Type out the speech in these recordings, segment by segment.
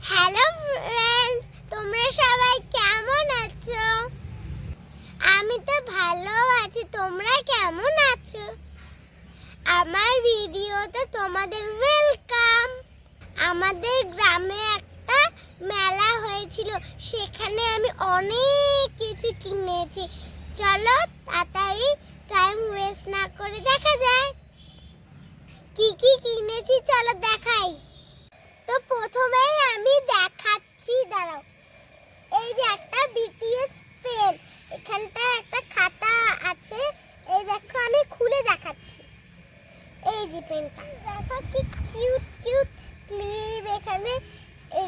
Hello friends, তোমরা সবাই কেমন আছো? আমি তো ভালো আছি। তোমরা কেমন আছো? আমার ভিডিওতে তোমাদের ওয়েলকাম। আমাদের গ্রামে একটা মেলা হয়েছিল, সেখানে আমি অনেক কিছু কিনেছি। চলো তাড়াতাড়ি টাইম ওয়েস্ট না করে দেখা যাক কি কি কিনেছি। চলো দেখাই। তো প্রথমেই আমি দেখাচ্ছি, দাঁড়াও। এই যে একটা বিটিএস পেন, এখানটা একটা খাতা আছে। এই দেখো, আমি খুলে দেখাচ্ছি। এই যে পেনটা দেখো, কি কিউট কিউট ক্লিপ। এখানে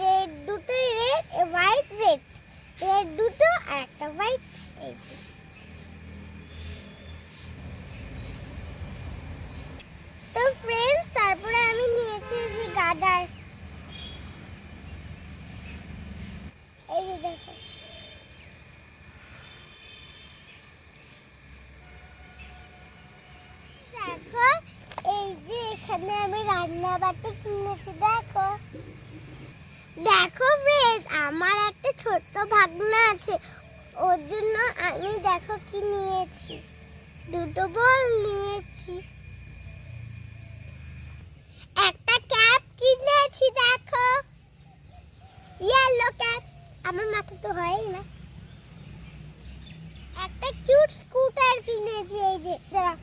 রেড দুটোই, রেড হোয়াইট রেড, রেড দুটো আর একটা হোয়াইট। এই যে তো ফ্রেন্ডস, তারপরে আমি নিয়েছি এই যে গার্ডার। এই যে দেখো, দেখো এই যে এখানে আমি রান্না বাটি কিনেছি। দেখো দেখো ফ্রেন্ডস, আমার একটা ছোট্ট ভাগনা আছে, ওর জন্য আমি দেখো কি নিয়েছি, দুটো বল নিয়েছি, একটা ক্যাপ কিনেছি। দেখো ইয়েলো ক্যাপ, আমার মাথা তো হয়ই না। একটা কিউট স্কুটার কিনেছি। এই যে দাঁড়া,